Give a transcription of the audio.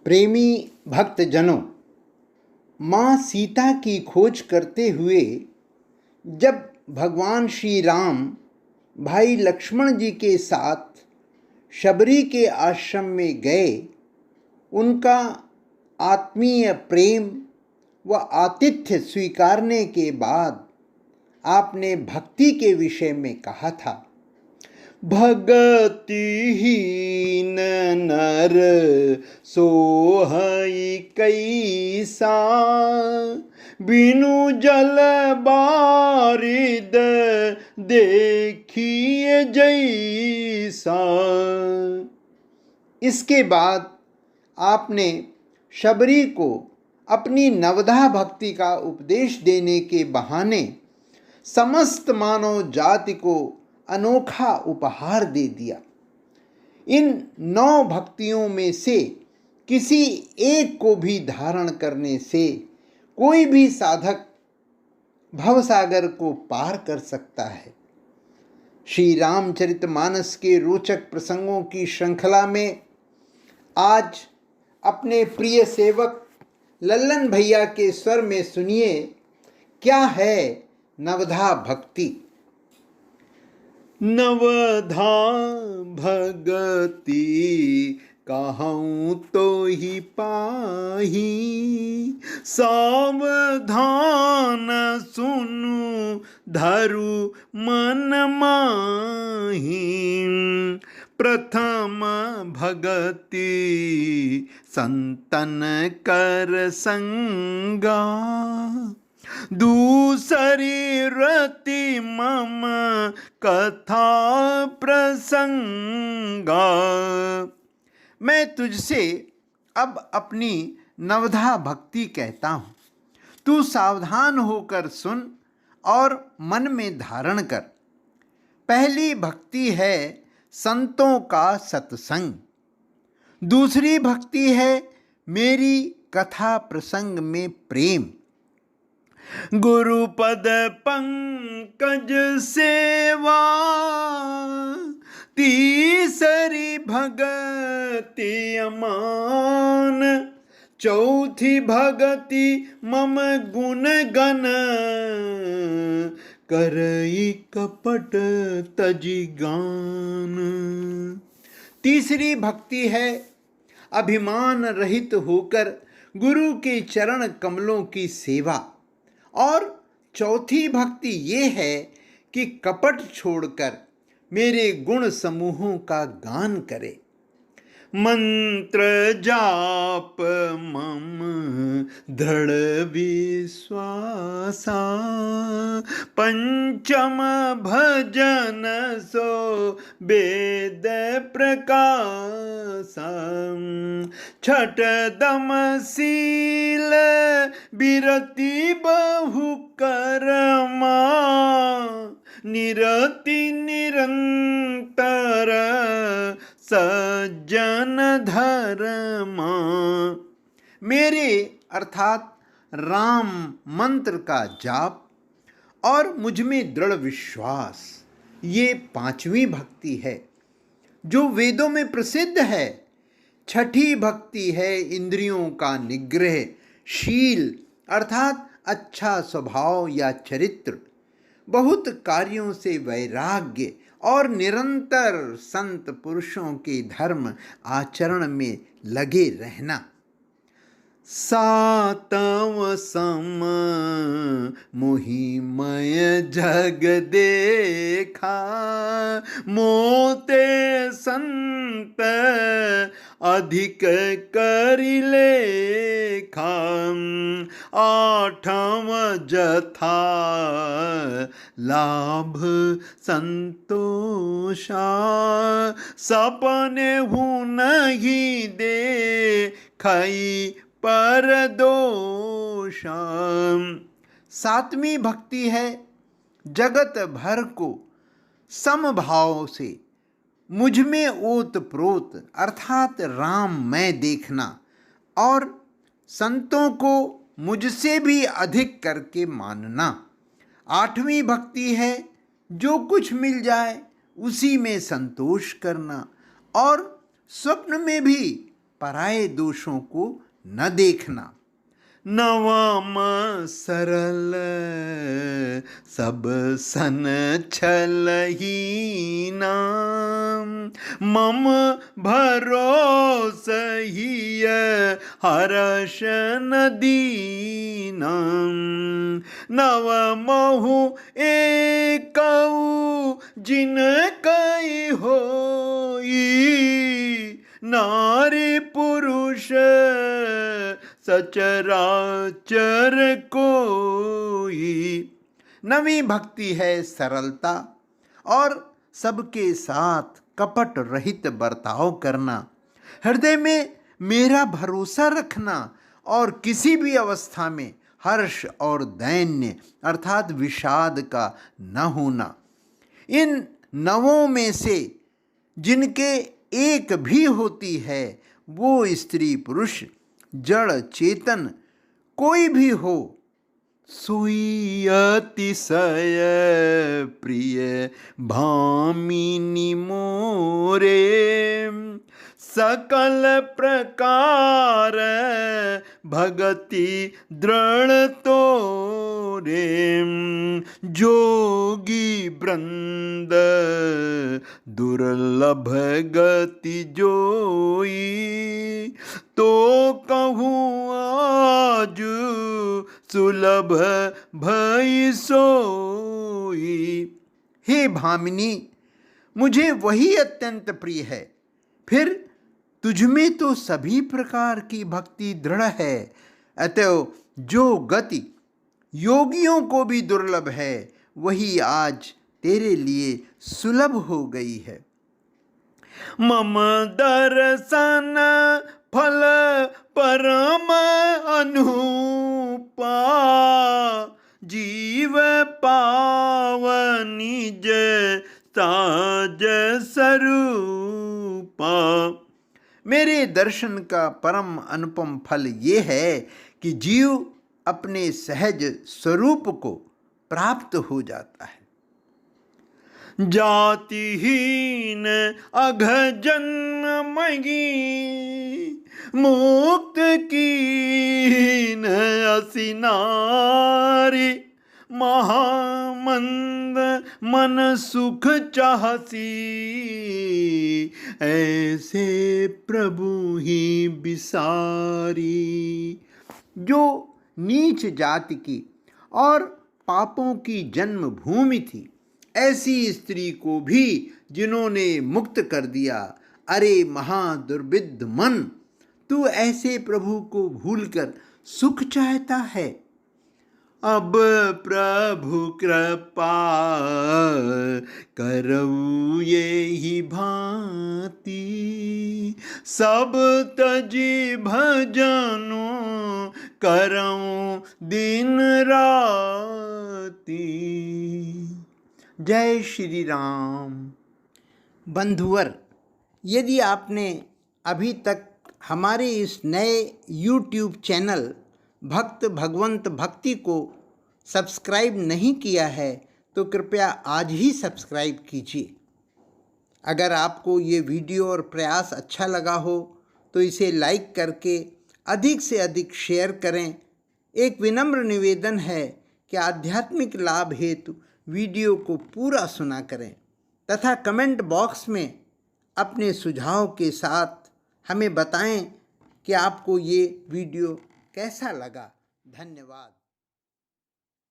प्रेमी भक्तजनों, माँ सीता की खोज करते हुए जब भगवान श्री राम भाई लक्ष्मण जी के साथ शबरी के आश्रम में गए, उनका आत्मीय प्रेम व आतिथ्य स्वीकारने के बाद आपने भक्ति के विषय में कहा था। भगतिहीन नर सोहई कैसा, बिनु जल बारिद देखिए जैसा। इसके बाद आपने शबरी को अपनी नवधा भक्ति का उपदेश देने के बहाने समस्त मानव जाति को अनोखा उपहार दे दिया। इन 9 भक्तियों में से किसी एक को भी धारण करने से कोई भी साधक भवसागर को पार कर सकता है। श्री रामचरितमानस के रोचक प्रसंगों की श्रृंखला में आज अपने प्रिय सेवक लल्लन भैया के स्वर में सुनिए, क्या है नवधा भक्ति। नवधा भगति कहूँ तो ही पाही, सावधान सुनु धरु मन माही। प्रथम भगति संतन कर संगा, दूसरी रति मम कथा प्रसंगा। मैं तुझसे अब अपनी नवधा भक्ति कहता हूँ, तू सावधान होकर सुन और मन में धारण कर। पहली भक्ति है संतों का सत्संग, दूसरी भक्ति है मेरी कथा प्रसंग में प्रेम। गुरुपद पंकज सेवा, तीसरी भगति अमान। चौथी भगति मम गुण गण, करई कपट तजि गान। तीसरी भक्ति है अभिमान रहित होकर गुरु के चरण कमलों की सेवा। और चौथी भक्ति ये है कि कपट छोड़कर मेरे गुण समूहों का गान करे। मंत्र जाप मम दृढ़ विश्वासा, पंचम भजन सो वेद प्रकाशा। छठ दम शील विरति बहु कर्मा, निरति निरंतर सज्जन धर्मा। मेरे अर्थात राम मंत्र का जाप और मुझ में दृढ़ विश्वास, ये 5वीं भक्ति है जो वेदों में प्रसिद्ध है। छठी भक्ति है इंद्रियों का निग्रह, शील अर्थात अच्छा स्वभाव या चरित्र, बहुत कार्यों से वैराग्य और निरंतर संत पुरुषों के धर्म आचरण में लगे रहना। सातव सम मोहिमय जग देखा, मोते संत अधिक करि लेखा। आठव जथा लाभ संतोषा, सपने हूँ नहीं देखई पर दोषा। 7वीं भक्ति है जगत भर को समभाव से मुझ में ओत प्रोत अर्थात राम मैं देखना और संतों को मुझसे भी अधिक करके मानना। 8वीं भक्ति है जो कुछ मिल जाए उसी में संतोष करना और स्वप्न में भी पराये दोषों को न देखना। नवम सरल सब सन छलहीना, मम भरोसहिय हर्ष न दीना। नवमहु एकऊ जिन कई होई, नारी पुरुष सचराचर कोई। नवी भक्ति है सरलता और सबके साथ कपट रहित बर्ताव करना, हृदय में मेरा भरोसा रखना और किसी भी अवस्था में हर्ष और दैन्य अर्थात विषाद का न होना। इन नवों में से जिनके एक भी होती है, वो स्त्री पुरुष जड़ चेतन कोई भी हो, सोई अतिशय प्रिय भामिनी मोरे। सकल प्रकार भगति दृढ़ तोरे, जोगी वृंद दुर्लभ गति जोई। तो कहूँ आज सुलभ भई सोई। हे भामिनी, मुझे वही अत्यंत प्रिय है, फिर तुझमें तो सभी प्रकार की भक्ति दृढ़ है, अतएव जो गति योगियों को भी दुर्लभ है, वही आज तेरे लिए सुलभ हो गई है। मम दर्शन फल परम अनुपा, जीव पावनिज साज स्वरूपा। मेरे दर्शन का परम अनुपम फल ये है कि जीव अपने सहज स्वरूप को प्राप्त हो जाता है। जातिहीन अघ जन्मगी, मुक्त कीन असी नारी। महामंद मन सुख चाहसी, ऐसे प्रभु ही बिसारी। जो नीच जाति की और पापों की जन्मभूमि थी, ऐसी स्त्री को भी जिन्होंने मुक्त कर दिया। अरे महादुर्विद्ध मन, तू ऐसे प्रभु को भूलकर सुख चाहता है। अब प्रभु कृपा करऊ ये ही भांति, सब तजी भजनो करऊं दिन राती। जय श्री राम। बंधुवर, यदि आपने अभी तक हमारे इस नए YouTube चैनल भक्त भगवंत भक्ति को सब्सक्राइब नहीं किया है, तो कृपया आज ही सब्सक्राइब कीजिए। अगर आपको ये वीडियो और प्रयास अच्छा लगा हो तो इसे लाइक करके अधिक से अधिक शेयर करें। एक विनम्र निवेदन है कि आध्यात्मिक लाभ हेतु वीडियो को पूरा सुना करें तथा कमेंट बॉक्स में अपने सुझाव के साथ हमें बताएं कि आपको ये वीडियो कैसा लगा। धन्यवाद।